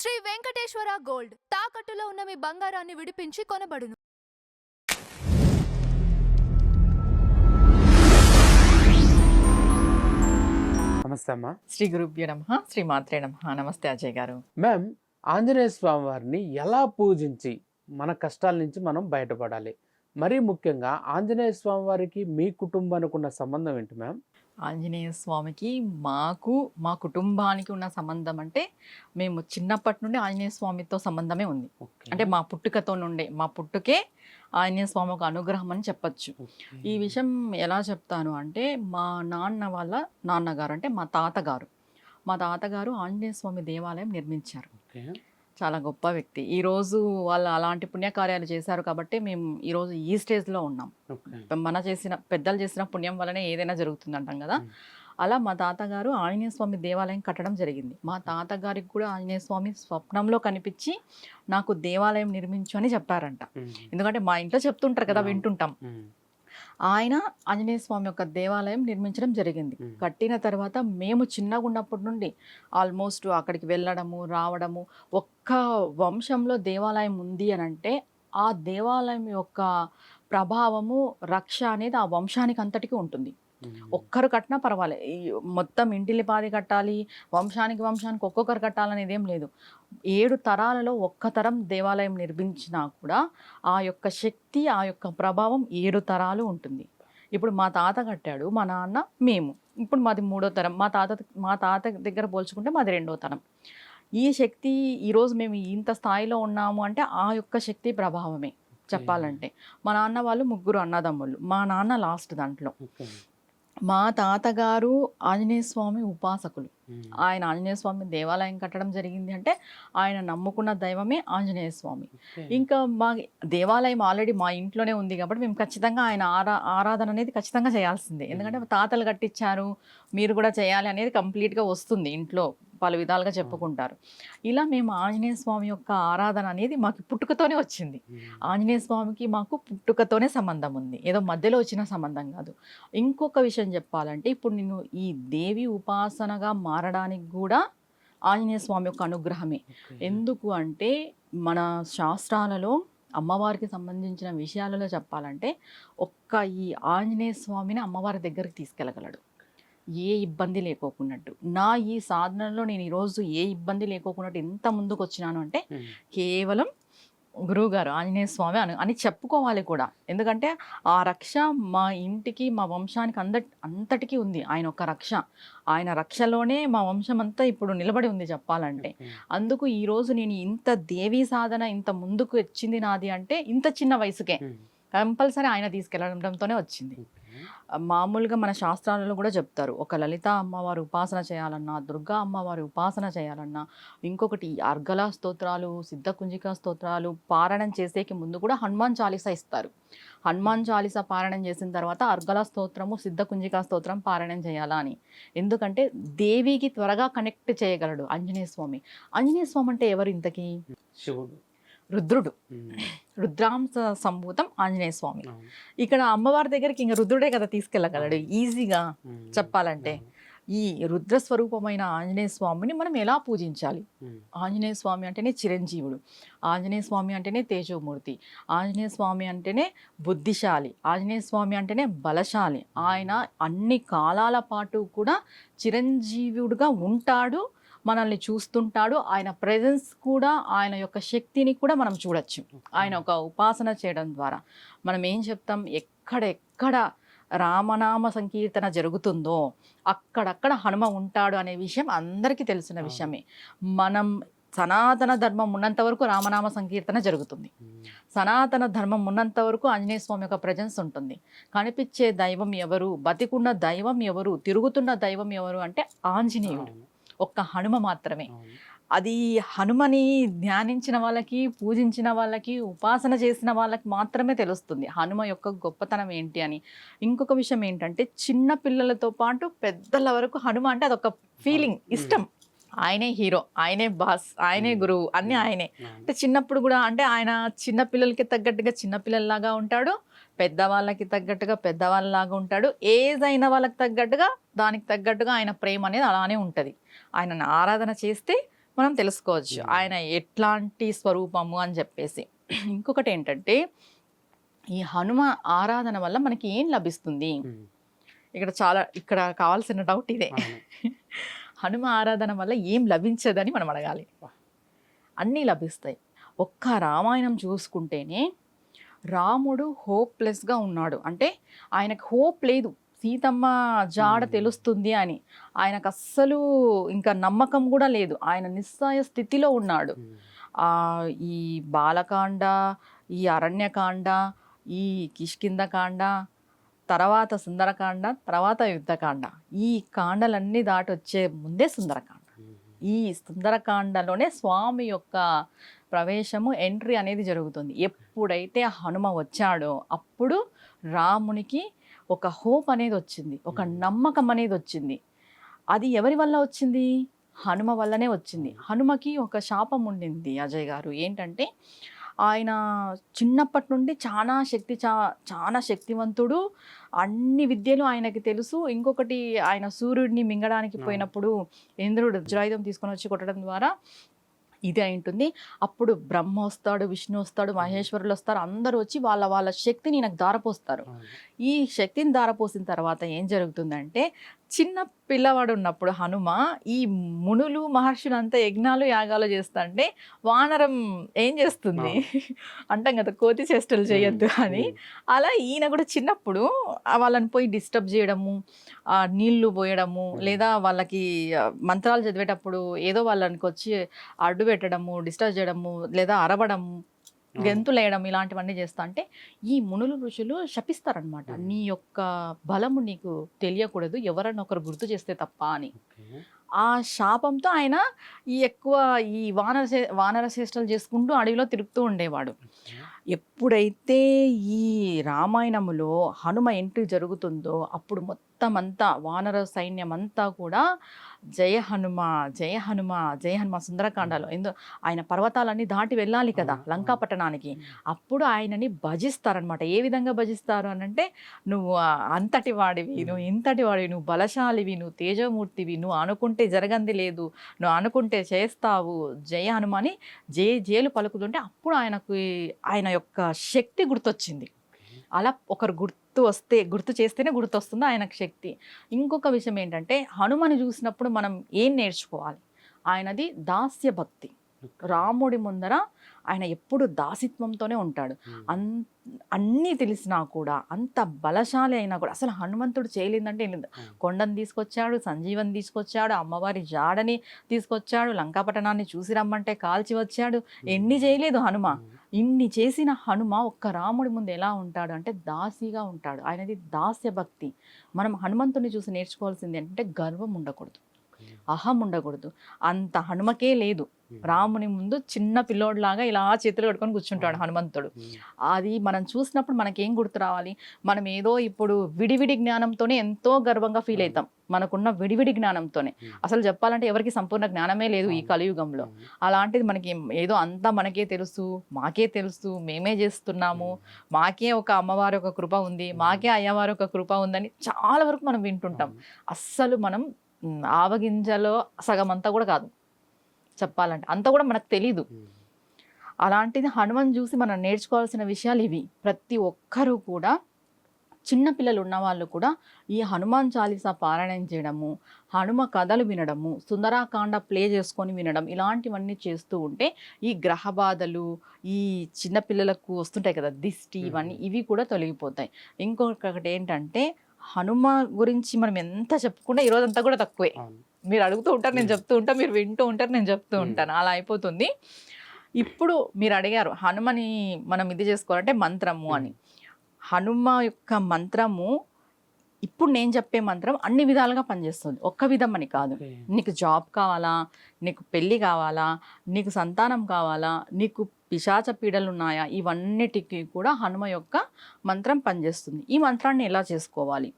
Shri Venkateswara gold తాకట్టులో ఉన్న మీ బంగారాన్ని విడిపించి కొనబడును. నమస్తే అమ్మా. శ్రీ గురుభ్యో నమః. శ్రీ మాత్రే నమః. నమస్తే అజయ్ గారు. మ్యామ్, ఆంజనేయ స్వామి వారిని ఎలా పూజించి మన కష్టాల నుంచి మనం బయటపడాలి? మరీ ముఖ్యంగా ఆంజనేయ స్వామి వారికి మీ కుటుంబానికి ఉన్న సంబంధం ఏంటి మ్యామ్? ఆంజనేయ స్వామికి మాకు మా కుటుంబానికి ఉన్న సంబంధం అంటే మేము చిన్నప్పటి నుండి ఆంజనేయ స్వామితో సంబంధమే ఉంది. అంటే మా పుట్టుకతో నుండే మా పుట్టుకే ఆంజనేయ స్వామి ఒక అనుగ్రహం అని చెప్పచ్చు. ఈ విషయం ఎలా చెప్తాను అంటే మా నాన్న వాళ్ళ నాన్నగారు అంటే మా తాతగారు ఆంజనేయ స్వామి దేవాలయం నిర్మించారు. చాలా గొప్ప వ్యక్తి. ఈరోజు వాళ్ళు అలాంటి పుణ్యకార్యాలు చేశారు కాబట్టి మేము ఈరోజు ఈ స్టేజ్లో ఉన్నాం. పెద్దలు చేసిన పుణ్యం వల్లనే ఏదైనా జరుగుతుంది అంటాం కదా. అలా మా తాతగారు ఆంజనేయ స్వామి దేవాలయం కట్టడం జరిగింది. మా తాతగారికి కూడా ఆంజనేయ స్వామి స్వప్నంలో కనిపించి నాకు దేవాలయం నిర్మించు అని చెప్పారంట. ఎందుకంటే మా ఇంట్లో చెప్తుంటారు కదా, వింటుంటాం. ఆయన ఆంజనేయ స్వామి యొక్క దేవాలయం నిర్మించడం జరిగింది. కట్టిన తర్వాత మేము చిన్నగా ఉన్నప్పటి నుండి ఆల్మోస్ట్ అక్కడికి వెళ్ళడము రావడము. ఒక్క వంశంలో దేవాలయం ఉంది అని అంటే ఆ దేవాలయం యొక్క ప్రభావము రక్ష అనేది ఆ వంశానికి అంతటికీ ఉంటుంది. ఒక్కరు కట్టినా పర్వాలే, మొత్తం ఇంటిల్లిపాది కట్టాలి, వంశానికి ఒక్కొక్కరు కట్టాలనేది ఏం లేదు. 7 తరాలలో ఒక్క తరం దేవాలయం నిర్మించినా కూడా ఆ యొక్క శక్తి ఆ యొక్క ప్రభావం 7 తరాలు ఉంటుంది. ఇప్పుడు మా తాత కట్టాడు, మా నాన్న, మేము. ఇప్పుడు మాది 3వ తరం. మా తాత దగ్గర పోల్చుకుంటే మాది 2వ తరం. ఈ శక్తి ఈరోజు మేము ఇంత స్థాయిలో ఉన్నాము అంటే ఆ యొక్క శక్తి ప్రభావమే చెప్పాలంటే. మా నాన్న వాళ్ళు 3 అన్నదమ్ముళ్ళు, మా నాన్న లాస్ట్ దాంట్లో. మా తాతగారు ఆంజనేయ స్వామి ఉపాసకులు. ఆయన ఆంజనేయ స్వామి దేవాలయం కట్టడం జరిగింది అంటే ఆయన నమ్ముకున్న దైవమే ఆంజనేయ స్వామి. ఇంకా మా దేవాలయం ఆల్రెడీ మా ఇంట్లోనే ఉంది కాబట్టి మేము ఖచ్చితంగా ఆయన ఆరాధన అనేది ఖచ్చితంగా చేయాల్సిందే. ఎందుకంటే తాతలు కట్టించారు, మీరు కూడా చేయాలి అనేది కంప్లీట్గా వస్తుంది. ఇంట్లో పలు విధాలుగా చెప్పుకుంటారు. ఇలా మేము ఆంజనేయ స్వామి యొక్క ఆరాధన అనేది మాకు పుట్టుకతోనే వచ్చింది. ఆంజనేయ స్వామికి మాకు పుట్టుకతోనే సంబంధం ఉంది, ఏదో మధ్యలో వచ్చిన సంబంధం కాదు. ఇంకొక విషయం చెప్పాలంటే ఇప్పుడు నేను ఈ దేవి ఉపాసనగా మారడానికి కూడా ఆంజనేయ స్వామి యొక్క అనుగ్రహమే. ఎందుకు అంటే మన శాస్త్రాలలో అమ్మవారికి సంబంధించిన విషయాలలో చెప్పాలంటే ఒక్క ఈ ఆంజనేయ స్వామిని అమ్మవారి దగ్గరికి తీసుకెళ్ళగలడు ఏ ఇబ్బంది లేకోకున్నట్టు. నా ఈ సాధనలో నేను ఈరోజు ఏ ఇబ్బంది లేకోకున్నట్టు ఎంత ముందుకు వచ్చినాను అంటే కేవలం గురువుగారు ఆంజనేయ స్వామి అని చెప్పుకోవాలి కూడా. ఎందుకంటే ఆ రక్ష మా ఇంటికి మా వంశానికి అంతటికీ ఉంది. ఆయన ఒక రక్ష, ఆయన రక్షలోనే మా వంశం అంతా ఇప్పుడు నిలబడి ఉంది చెప్పాలంటే. అందుకు ఈరోజు నేను ఇంత దేవీ సాధన ఇంత ముందుకు వచ్చింది నాది అంటే ఇంత చిన్న వయసుకే కంపల్సరీ ఆయన తీసుకెళ్లడంతోనే వచ్చింది. మామూలుగా మన శాస్త్రాలలో కూడా చెప్తారు, ఒక లలిత అమ్మవారి ఉపాసన చేయాలన్నా, దుర్గా అమ్మవారి ఉపాసన చేయాలన్నా, ఇంకొకటి అర్గళ స్తోత్రాలు, సిద్ధకుంజికా స్తోత్రాలు పారాయణం చేసేకి ముందు కూడా హనుమాన్ చాలీసా ఇస్తారు. హనుమాన్ చాలీసా పారాయణం చేసిన తర్వాత అర్గళ స్తోత్రము, సిద్ధకుంజికా స్తోత్రం పారాయణం చేయాలా అని. ఎందుకంటే దేవికి త్వరగా కనెక్ట్ చేయగలడు ఆంజనేయ స్వామి. ఆంజనేయ స్వామి అంటే ఎవరు ఇంతకీ? శివుడు, రుద్రుడు, రుద్రాంశ సంభూతం ఆంజనేయ స్వామి. ఇక్కడ అమ్మవారి దగ్గరికి ఇంకా రుద్రుడే కదా తీసుకెళ్ళగలడు ఈజీగా చెప్పాలంటే. ఈ రుద్రస్వరూపమైన ఆంజనేయ స్వామిని మనం ఎలా పూజించాలి? ఆంజనేయ స్వామి అంటేనే చిరంజీవుడు, ఆంజనేయ స్వామి అంటేనే తేజోమూర్తి, ఆంజనేయ స్వామి అంటేనే బుద్ధిశాలి, ఆంజనేయ స్వామి అంటేనే బలశాలి. ఆయన అన్ని కాలాల పాటు కూడా చిరంజీవుడుగా ఉంటాడు, మనల్ని చూస్తుంటాడు. ఆయన ప్రెజెన్స్ కూడా, ఆయన యొక్క శక్తిని కూడా మనం చూడొచ్చు ఆయన ఒక ఉపాసన చేయడం ద్వారా. మనం ఏం చెప్తాం, ఎక్కడెక్కడ రామనామ సంకీర్తన జరుగుతుందో అక్కడక్కడ హనుమ ఉంటాడు అనే విషయం అందరికీ తెలిసిన విషయమే. మనం సనాతన ధర్మం ఉన్నంత వరకు రామనామ సంకీర్తన జరుగుతుంది, సనాతన ధర్మం ఉన్నంత వరకు ఆంజనేయ స్వామి యొక్క ప్రజెన్స్ ఉంటుంది. కనిపించే దైవం ఎవరు, బతికున్న దైవం ఎవరు, తిరుగుతున్న దైవం ఎవరు అంటే ఆంజనేయుడు, ఒక్క హనుమ మాత్రమే. అది హనుమని ధ్యానించిన వాళ్ళకి, పూజించిన వాళ్ళకి, ఉపాసన చేసిన వాళ్ళకి మాత్రమే తెలుస్తుంది హనుమ యొక్క గొప్పతనం ఏంటి అని. ఇంకొక విషయం ఏంటంటే చిన్న పిల్లలతో పాటు పెద్దల వరకు హనుమ అంటే అదొక ఫీలింగ్, ఇష్టం. ఆయనే హీరో, ఆయనే బాస్, ఆయనే గురువు, అన్నీ ఆయనే. అంటే చిన్నప్పుడు కూడా అంటే ఆయన చిన్నపిల్లలకి తగ్గట్టుగా చిన్నపిల్లల్లాగా ఉంటాడు, పెద్దవాళ్ళకి తగ్గట్టుగా పెద్దవాళ్ళలాగా ఉంటాడు, ఏజ్ అయిన వాళ్ళకి తగ్గట్టుగా దానికి తగ్గట్టుగా ఆయన ప్రేమ అనేది అలానే ఉంటుంది. ఆయనను ఆరాధన చేస్తే మనం తెలుసుకోవచ్చు ఆయన ఎట్లాంటి స్వరూపము అని చెప్పేసి. ఇంకొకటి ఏంటంటే ఈ హనుమ ఆరాధన వల్ల మనకి ఏం లభిస్తుంది, ఇక్కడ కావాల్సిన డౌట్ ఇదే. హనుమ ఆరాధన వల్ల ఏం లభించదని మనం అడగాలి. అన్నీ లభిస్తాయి. ఒక్క రామాయణం చూసుకుంటేనే రాముడు హోప్లెస్గా ఉన్నాడు, అంటే ఆయనకు హోప్ లేదు సీతమ్మ జాడ తెలుస్తుంది అని. ఆయనకు అస్సలు ఇంకా నమ్మకం కూడా లేదు, ఆయన నిస్సాయ స్థితిలో ఉన్నాడు. ఈ బాలకాండ, ఈ అరణ్యకాండ, ఈ కిష్కింధకాండ, తర్వాత సుందరకాండ, తర్వాత యుద్ధకాండ, ఈ కాండలన్నీ దాటి వచ్చే ముందే సుందరకాండ. ఈ సుందరకాండలోనే స్వామి యొక్క ప్రవేశము, ఎంట్రీ అనేది జరుగుతుంది. ఎప్పుడైతే హనుమ వచ్చాడో అప్పుడు రామునికి ఒక హోప్ అనేది వచ్చింది, ఒక నమ్మకం అనేది వచ్చింది. అది ఎవరి వల్ల వచ్చింది? హనుమ వల్లనే వచ్చింది. హనుమకి ఒక శాపం ఉండింది అజయ్ గారు, ఏంటంటే ఆయన చిన్నప్పటి నుండి చాలా శక్తివంతుడు, అన్ని విద్యలు ఆయనకి తెలుసు. ఇంకొకటి, ఆయన సూర్యుడిని మింగడానికి పోయినప్పుడు ఇంద్రుడు వజ్రాయుధం తీసుకొని వచ్చి కొట్టడం ద్వారా ఇది అయి ఉంటుంది. అప్పుడు బ్రహ్మ వస్తాడు, విష్ణు వస్తాడు, మహేశ్వరులు వస్తారు, అందరూ వచ్చి వాళ్ళ శక్తిని నాకు దారపోస్తారు. ఈ శక్తిని దారపోసిన తర్వాత ఏం జరుగుతుందంటే, చిన్న పిల్లవాడు ఉన్నప్పుడు హనుమ ఈ మునులు మహర్షులంతా యజ్ఞాలు యాగాలు చేస్తుంటే వానరం ఏం చేస్తుంది అంటాం కదా, కోతి చేష్టలు చేయొద్దు అని. అలా ఈయన కూడా చిన్నప్పుడు వాళ్ళని పోయి డిస్టర్బ్ చేయడము, నీళ్లు పోయడము, లేదా వాళ్ళకి మంత్రాలు చదివేటప్పుడు ఏదో వాళ్ళకి వచ్చి అడ్డు పెట్టడము, డిస్టర్బ్ చేయడము, లేదా అరవడము, గెంతులేయడం, ఇలాంటివన్నీ చేస్తా అంటే ఈ మునులు ఋషులు శపిస్తారనమాట. నీ యొక్క బలము నీకు తెలియకూడదు, ఎవరన్నా ఒకరు గుర్తు చేస్తే తప్ప అని. ఆ శాపంతో ఆయన ఎక్కువ ఈ వానర చేష్టలు చేసుకుంటూ అడవిలో తిరుగుతూ ఉండేవాడు. ఎప్పుడైతే ఈ రామాయణములో హనుమ ఎంట్రీ జరుగుతుందో అప్పుడు మొత్తం అంతా వానర సైన్యం అంతా కూడా జయ హనుమ జయ హనుమ జయ హనుమ, సుందరకాండలో ఆయన పర్వతాలన్నీ దాటి వెళ్ళాలి కదా లంకా పట్టణానికి. అప్పుడు ఆయనని భజిస్తారనమాట. ఏ విధంగా భజిస్తారు అని అంటే, నువ్వు అంతటి వాడివి, నువ్వు ఇంతటి వాడివి, నువ్వు బలశాలివి, నువ్వు తేజమూర్తివి, నువ్వు అనుకుంటే జరగంది లేదు, నువ్వు అనుకుంటే చేస్తావు, జయ హనుమ అని జేలు పలుకుతుంటే అప్పుడు ఆయన యొక్క శక్తి గుర్తొచ్చింది. అలా ఒకరు గుర్తు చేస్తేనే గుర్తొస్తుంది ఆయనకు శక్తి. ఇంకొక విషయం ఏంటంటే, హనుమని చూసినప్పుడు మనం ఏం నేర్చుకోవాలి? ఆయనది దాస్య భక్తి. రాముడి ముందర ఆయన ఎప్పుడు దాసిత్వంతోనే ఉంటాడు. అన్నీ తెలిసినా కూడా, అంత బలశాలి అయినా కూడా అసలు హనుమంతుడు చేయలేదంటే లేదు. కొండను తీసుకొచ్చాడు, సంజీవని తీసుకొచ్చాడు, అమ్మవారి జాడని తీసుకొచ్చాడు, లంకాపట్టణాన్ని చూసి రమ్మంటే కాల్చి వచ్చాడు. ఎన్ని చేయలేదు హనుమ. ఇన్ని చేసిన హనుమ ఒక్క రాముడి ముందు ఎలా ఉంటాడు అంటే దాసిగా ఉంటాడు. ఆయనది దాస్య భక్తి. మనం హనుమంతుని చూసి నేర్చుకోవాల్సింది ఏంటంటే, గర్వం ఉండకూడదు, అహం ఉండకూడదు. అంత హనుమకే లేదు. రాముని ముందు చిన్న పిల్లోడ్లాగా ఇలా చేతులు కట్టుకొని కూర్చుంటాడు హనుమంతుడు. అది మనం చూసినప్పుడు మనకేం గుర్తు రావాలి? మనం ఏదో ఇప్పుడు విడివిడి జ్ఞానంతోనే ఎంతో గర్వంగా ఫీల్ అవుతాం, మనకున్న విడివిడి జ్ఞానంతోనే. అసలు చెప్పాలంటే ఎవరికి సంపూర్ణ జ్ఞానమే లేదు ఈ కలియుగంలో. అలాంటిది మనకి ఏదో అంతా మనకే తెలుసు, మాకే తెలుసు, మేమే చేస్తున్నాము, మాకే ఒక అమ్మవారి ఒక కృప ఉంది, మాకే అయ్యవారి ఒక కృప ఉందని చాలా వరకు మనం వింటుంటాం. అస్సలు మనం ఆవగింజలో సగం అంతా కూడా కాదు చెప్పాలంటే, అంతా కూడా మనకు తెలీదు. అలాంటిది హనుమని చూసి మనం నేర్చుకోవాల్సిన విషయాలు ఇవి. ప్రతి ఒక్కరూ కూడా, చిన్నపిల్లలు ఉన్న వాళ్ళు కూడా ఈ హనుమాన్ చాలీసా పారాయణం చేయడము, హనుమ కథలు వినడము, సుందరాకాండ ప్లే చేసుకొని వినడం, ఇలాంటివన్నీ చేస్తూ ఉంటే ఈ గ్రహ బాధలు, ఈ చిన్నపిల్లలకు వస్తుంటాయి కదా దిష్టి, ఇవి కూడా తొలగిపోతాయి. ఇంకొకటి ఏంటంటే, హనుమ గురించి మనం ఎంత చెప్పుకున్నా ఈరోజంతా కూడా తక్కువే. మీరు అడుగుతూ ఉంటారు, నేను చెప్తూ ఉంటాను, మీరు వింటూ ఉంటారు, నేను చెప్తూ ఉంటాను, అలా అయిపోతుంది. ఇప్పుడు మీరు అడిగారు హనుమని మనం ఇది చేసుకోవాలంటే మంత్రము అని. హనుమ యొక్క మంత్రము, ఇప్పుడు నేను చెప్పే మంత్రం అన్ని విధాలుగా పనిచేస్తుంది, ఒక్క విధం అని కాదు. నీకు జాబ్ కావాలా, నీకు పెళ్ళి కావాలా, నీకు సంతానం కావాలా, నీకు పిశాచ పీడలు ఉన్నాయా, ఇవన్నిటికీ కూడా హనుమ యొక్క మంత్రం పనిచేస్తుంది. ఈ మంత్రాన్ని ఎలా చేసుకోవాలి?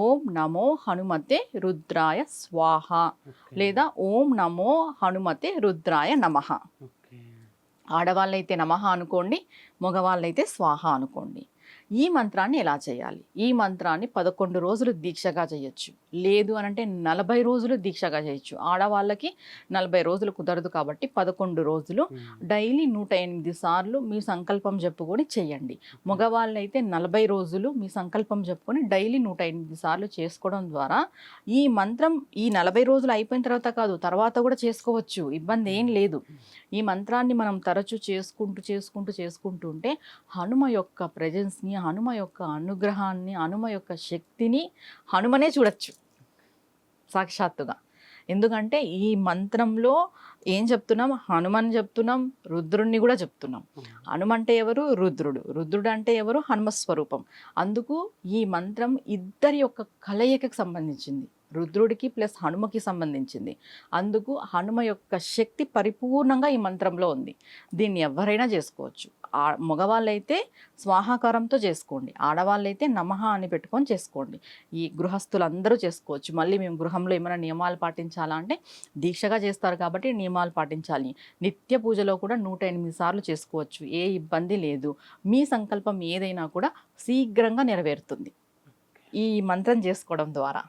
ఓం నమో హనుమతే రుద్రాయ స్వాహ, లేదా ఓం నమో హనుమతే రుద్రాయ నమః. ఆడవాళ్ళైతే నమః అనుకోండి, మగవాళ్ళైతే స్వాహ అనుకోండి. ఈ మంత్రాన్ని ఎలా చేయాలి? ఈ మంత్రాన్ని 11 రోజులు దీక్షగా చేయొచ్చు. లేదు అనంటే 40 రోజులు దీక్షగా చేయొచ్చు. ఆడవాళ్ళకి 40 రోజులు కుదరదు కాబట్టి 11 రోజులు డైలీ 108 సార్లు మీ సంకల్పం చెప్పుకొని చేయండి. మగవాళ్ళైతే 40 రోజులు మీ సంకల్పం చెప్పుకొని డైలీ 108 సార్లు చేసుకోవడం ద్వారా ఈ మంత్రం ఈ 40 రోజులు అయిపోయిన తర్వాత కాదు, తర్వాత కూడా చేసుకోవచ్చు, ఇబ్బంది ఏం లేదు. ఈ మంత్రాన్ని మనం తరచూ చేసుకుంటూ ఉంటే హనుమ యొక్క ప్రెజెన్స్ని, హనుమ యొక్క అనుగ్రహాన్ని, హనుమ యొక్క శక్తిని హనుమనే చూడొచ్చు సాక్షాత్తుగా. ఎందుకంటే ఈ మంత్రంలో ఏం చెప్తున్నాం? హనుమని చెప్తున్నాం, రుద్రుణ్ణి కూడా చెప్తున్నాం. హనుమ అంటే ఎవరు? రుద్రుడు. రుద్రుడు అంటే ఎవరు? హనుమస్వరూపం. అందుకు ఈ మంత్రం ఇద్దరి యొక్క కలయికకు సంబంధించింది, రుద్రుడికి ప్లస్ హనుమకి సంబంధించింది. అందుకు హనుమ యొక్క శక్తి పరిపూర్ణంగా ఈ మంత్రంలో ఉంది. దీన్ని ఎవరైనా చేసుకోవచ్చు. మగవాళ్ళైతే స్వాహాకారంతో చేసుకోండి, ఆడవాళ్ళైతే నమః అని పెట్టుకొని చేసుకోండి. ఈ గృహస్థులందరూ చేసుకోవచ్చు. మళ్ళీ మేము గృహంలో ఏమైనా నియమాలు పాటించాలా అంటే దీక్షగా చేస్తారు కాబట్టి నియమాలు పాటించాలి. నిత్య పూజలో కూడా 108 సార్లు చేసుకోవచ్చు, ఏ ఇబ్బంది లేదు. మీ సంకల్పం ఏదైనా కూడా శీఘ్రంగా నెరవేరుతుంది ఈ మంత్రం చేసుకోవడం ద్వారా.